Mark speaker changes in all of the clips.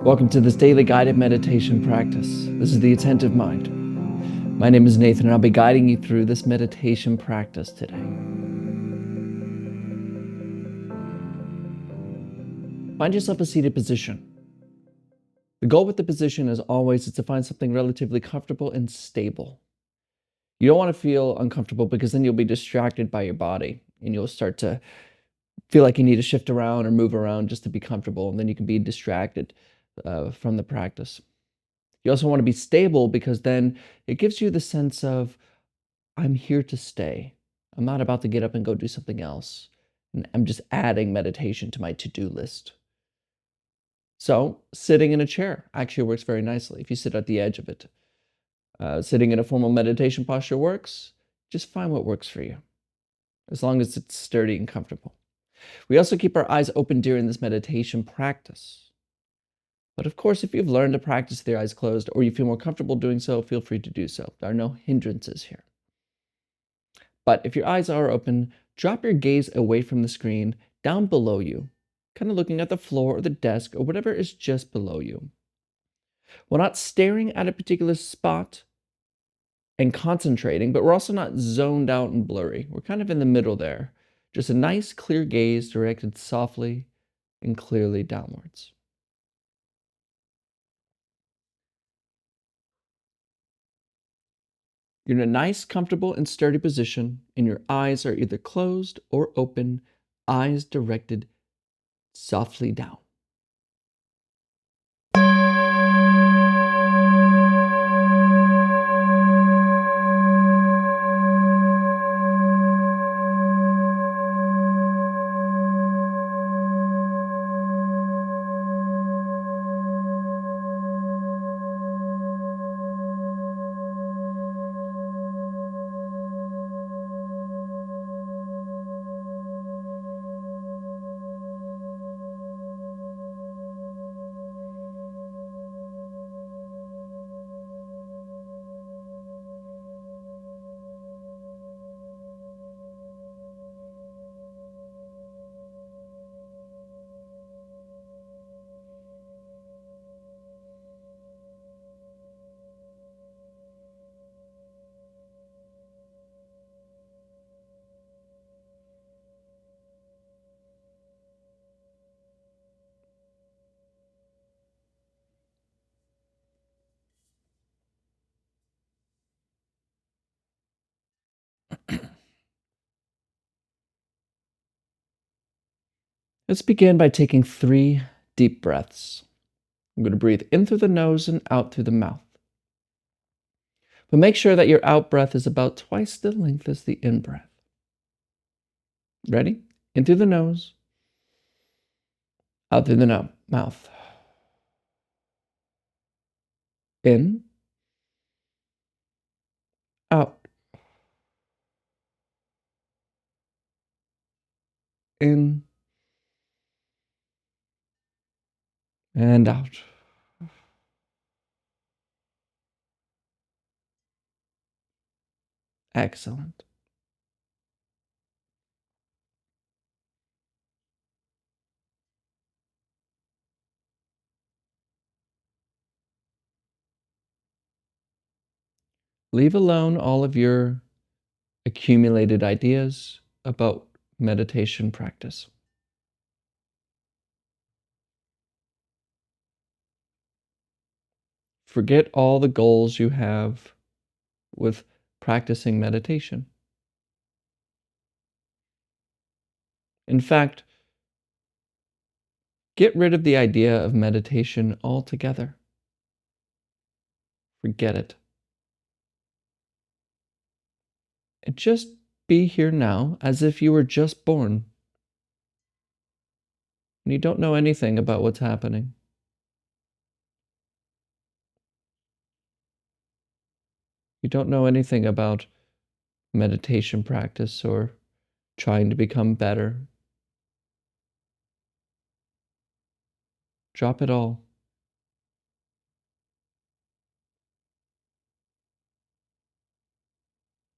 Speaker 1: Welcome to this daily guided meditation practice. This is the Attentive Mind. My name is Nathan, and I'll be guiding you through this meditation practice today. Find yourself a seated position. The goal with the position, as always, is to find something relatively comfortable and stable. You don't want to feel uncomfortable because then you'll be distracted by your body and you'll start to feel like you need to shift around or move around just to be comfortable, and then you can be distracted from the practice. You also want to be stable because then it gives you the sense of, I'm here to stay. I'm not about to get up and go do something else. And I'm just adding meditation to my to-do list. So sitting in a chair actually works very nicely if you sit at the edge of it. Sitting in a formal meditation posture works. Just find what works for you, as long as it's sturdy and comfortable. We also keep our eyes open during this meditation practice. But of course, if you've learned to practice with your eyes closed or you feel more comfortable doing so, feel free to do so. There are no hindrances here. But if your eyes are open, drop your gaze away from the screen, down below you, kind of looking at the floor or the desk or whatever is just below you. We're not staring at a particular spot and concentrating, but we're also not zoned out and blurry. We're kind of in the middle there. Just a nice, clear gaze directed softly and clearly downwards. You're in a nice, comfortable, and sturdy position, and your eyes are either closed or open, eyes directed softly down. Let's begin by taking 3 deep breaths. I'm going to breathe in through the nose and out through the mouth. But make sure that your out breath is about twice the length as the in breath. Ready? In through the nose, out through the mouth. In, out, in, and out. Excellent. Leave alone all of your accumulated ideas about meditation practice. Forget all the goals you have with practicing meditation. In fact, get rid of the idea of meditation altogether. Forget it. And just be here now as if you were just born. And you don't know anything about what's happening. You don't know anything about meditation practice or trying to become better. Drop it all.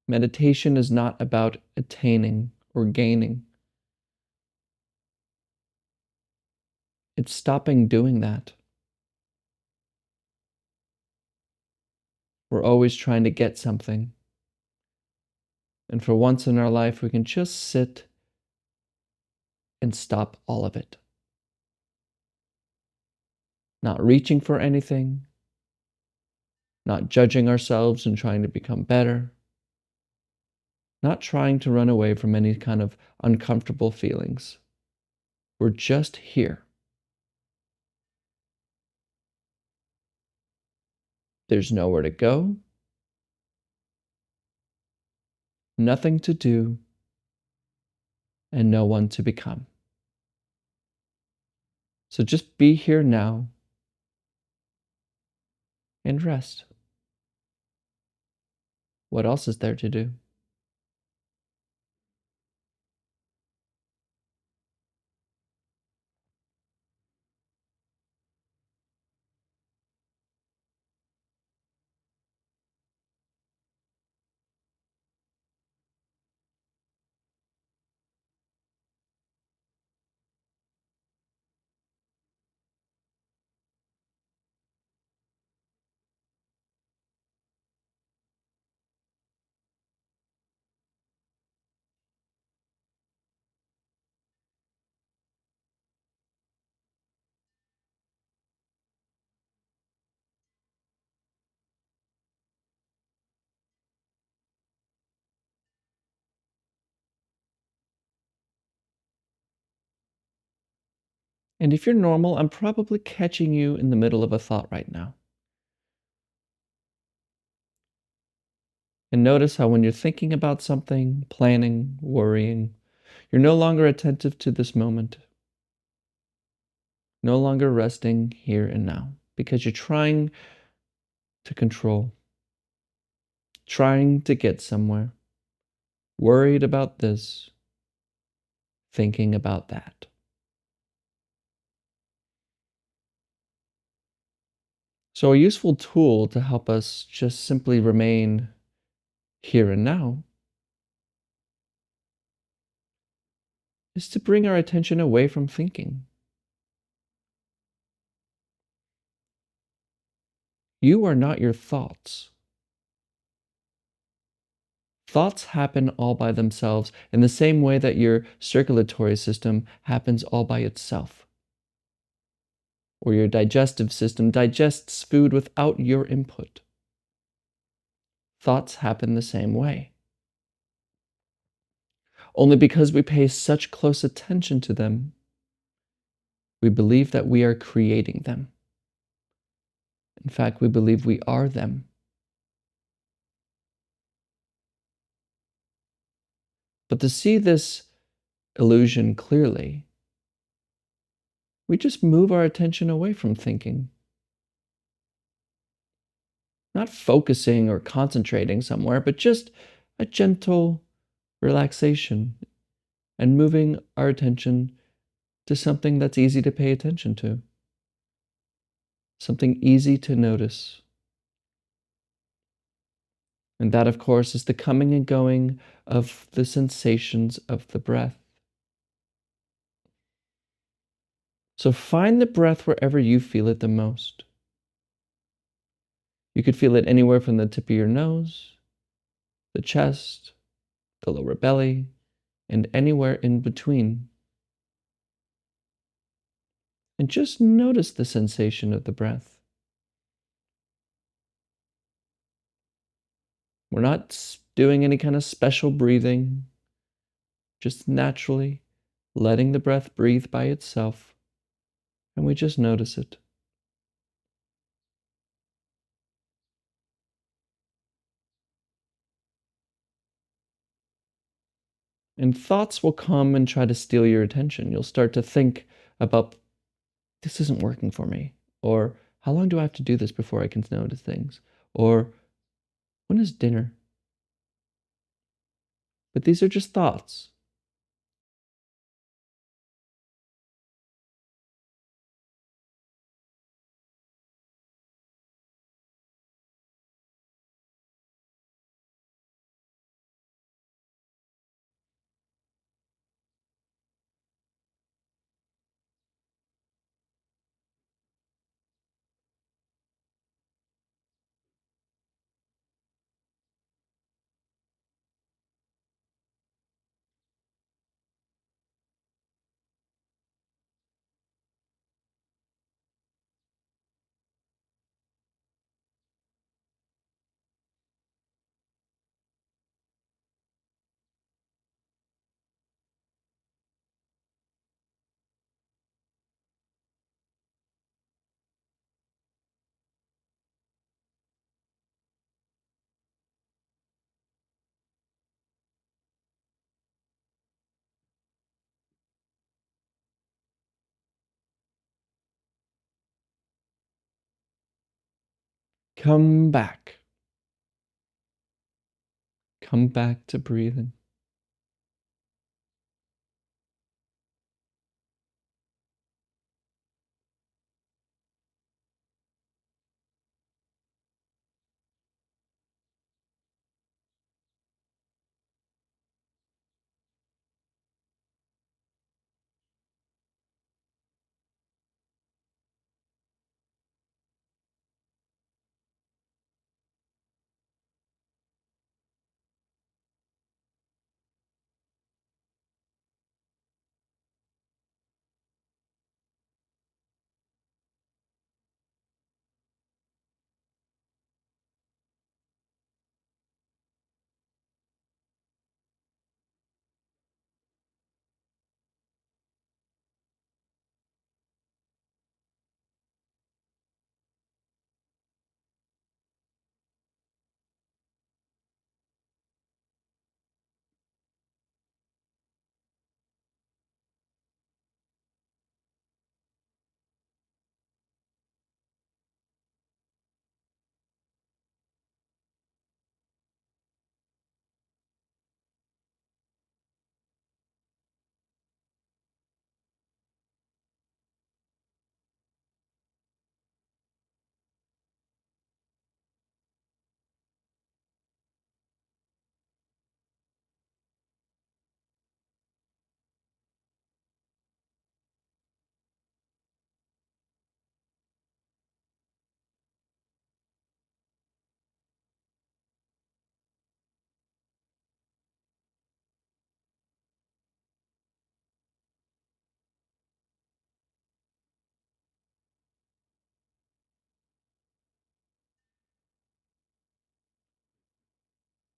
Speaker 1: Meditation is not about attaining or gaining. It's stopping doing that. We're always trying to get something. And for once in our life, we can just sit and stop all of it. Not reaching for anything, not judging ourselves and trying to become better, not trying to run away from any kind of uncomfortable feelings. We're just here. There's nowhere to go, nothing to do, and no one to become. So just be here now and rest. What else is there to do? And if you're normal, I'm probably catching you in the middle of a thought right now. And notice how when you're thinking about something, planning, worrying, you're no longer attentive to this moment, no longer resting here and now, because you're trying to control, trying to get somewhere, worried about this, thinking about that. So, a useful tool to help us just simply remain here and now is to bring our attention away from thinking. You are not your thoughts. Thoughts happen all by themselves in the same way that your circulatory system happens all by itself, or your digestive system digests food without your input. Thoughts happen the same way. Only because we pay such close attention to them, we believe that we are creating them. In fact, we believe we are them. But to see this illusion clearly, we just move our attention away from thinking. Not focusing or concentrating somewhere, but just a gentle relaxation and moving our attention to something that's easy to pay attention to, something easy to notice. And that, of course, is the coming and going of the sensations of the breath. So find the breath wherever you feel it the most. You could feel it anywhere from the tip of your nose, the chest, the lower belly, and anywhere in between. And just notice the sensation of the breath. We're not doing any kind of special breathing, just naturally letting the breath breathe by itself, and we just notice it. And thoughts will come and try to steal your attention. You'll start to think about, this isn't working for me, or how long do I have to do this before I can notice things, or when is dinner? But these are just thoughts. Come back. Come back to breathing.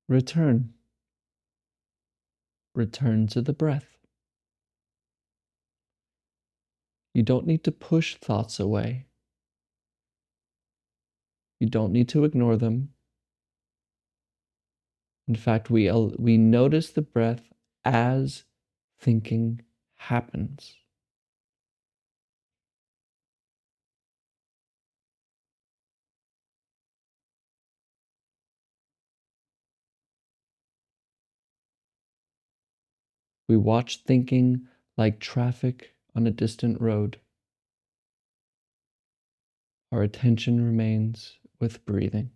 Speaker 1: Return. Return to the breath. You don't need to push thoughts away. You don't need to ignore them. In fact, we notice the breath as thinking happens. We watch thinking like traffic on a distant road. Our attention remains with breathing.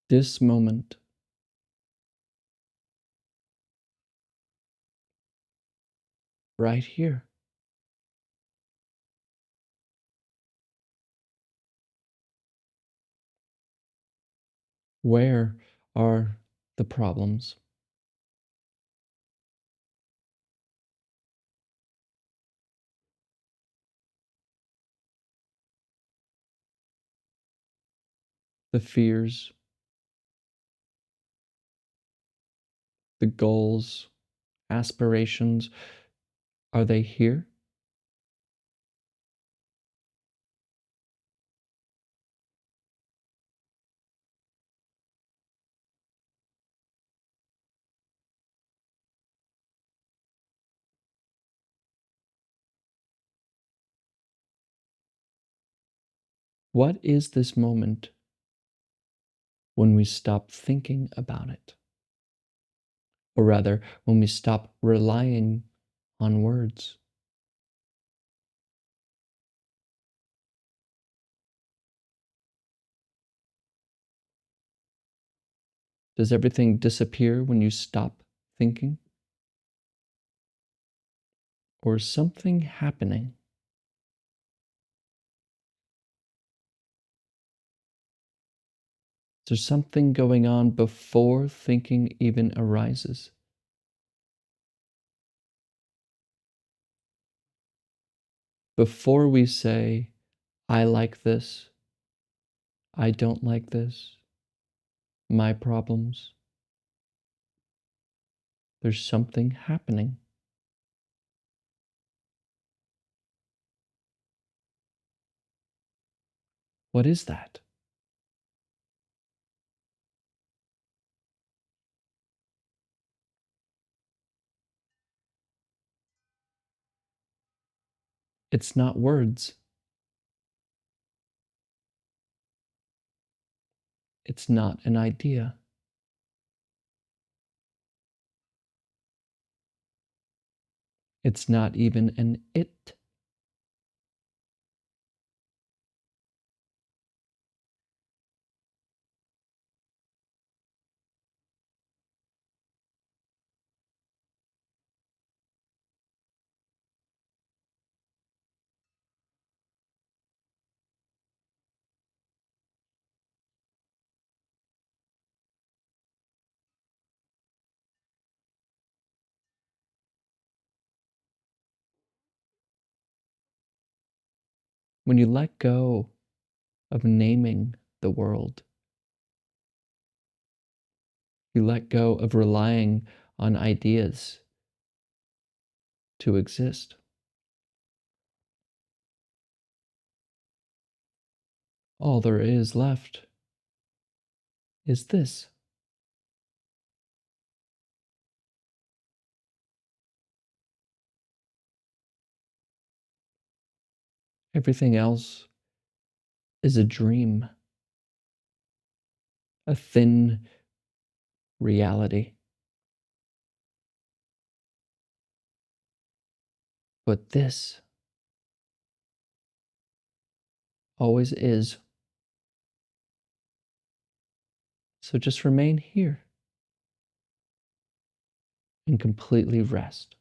Speaker 1: This moment, right here. Where are the problems? The fears, the goals, aspirations, are they here? What is this moment when we stop thinking about it? Or rather, when we stop relying on words? Does everything disappear when you stop thinking? Or is something happening? Is there something going on before thinking even arises? Before we say, I like this, I don't like this, my problems, there's something happening. What is that? It's not words. It's not an idea. It's not even an it. When you let go of naming the world, you let go of relying on ideas to exist. All there is left is this. Everything else is a dream, a thin reality. But this always is. So just remain here and completely rest.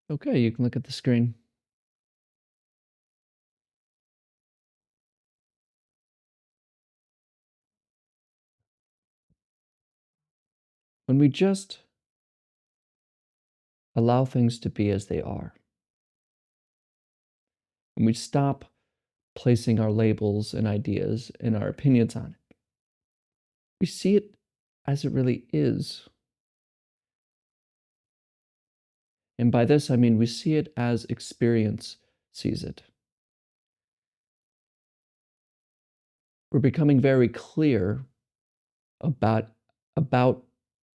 Speaker 1: Okay, you can look at the screen. When we just allow things to be as they are, when we stop placing our labels and ideas and our opinions on it, we see it as it really is. And by this, I mean we see it as experience sees it. We're becoming very clear about, about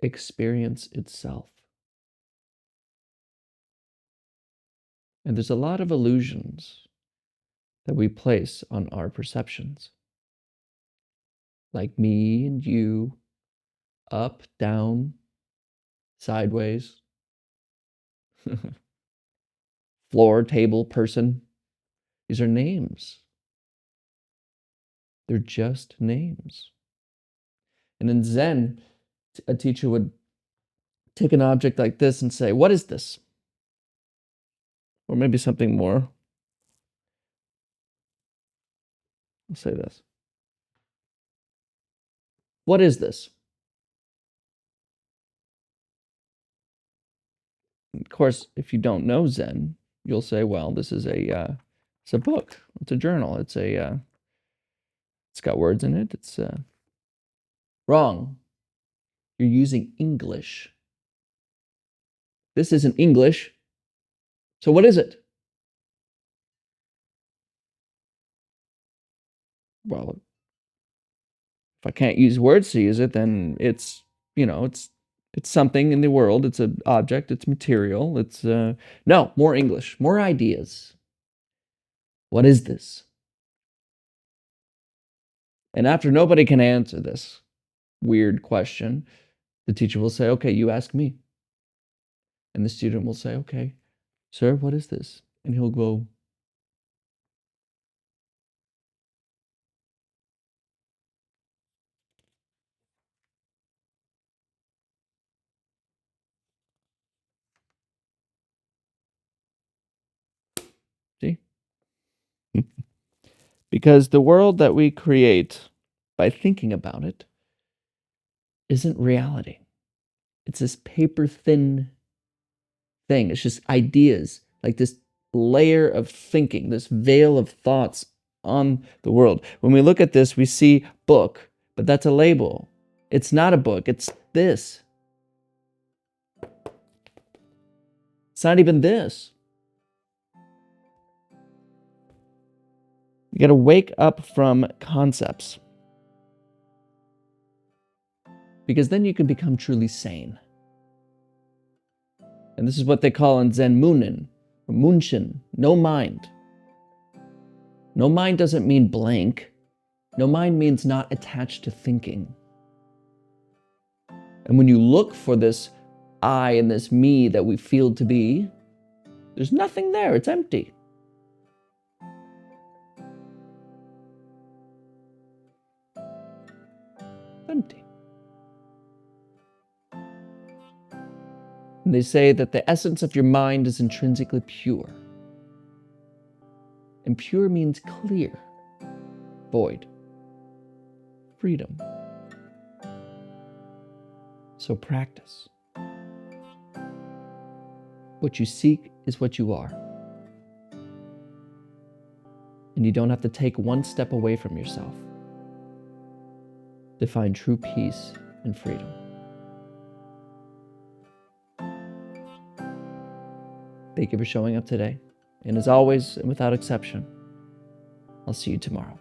Speaker 1: experience itself. And there's a lot of illusions that we place on our perceptions, like me and you, up, down, sideways, floor, table, person. These are names. They're just names. And in Zen, a teacher would take an object like this and say, "What is this?" Or maybe something more. I'll say this. What is this? Of course, if you don't know Zen, you'll say, "Well, this is it's a book. It's a journal. It's got words in it. It's wrong. You're using English. This isn't English. So what is it?" Well, if I can't use words to use it, then it's, it's something in the world. It's an object. It's material. It's no, more English, more ideas. What is this? And after nobody can answer this weird question, the teacher will say, "Okay, you ask me." And the student will say, "Okay, sir, what is this?" And he'll go, "See?" Because the world that we create by thinking about it isn't reality. It's this paper thin thing. It's just ideas, like this layer of thinking, this veil of thoughts on the world. When we look at this, we see book, but that's a label. It's not a book, it's this. It's not even this. You got to wake up from concepts, because then you can become truly sane. And this is what they call in Zen Munshin, no mind. No mind doesn't mean blank. No mind means not attached to thinking. And when you look for this I and this me that we feel to be, there's nothing there. It's empty. Empty. And they say that the essence of your mind is intrinsically pure. And pure means clear, void, freedom. So practice. What you seek is what you are. And you don't have to take one step away from yourself to find true peace and freedom. Thank you for showing up today. And as always, and without exception, I'll see you tomorrow.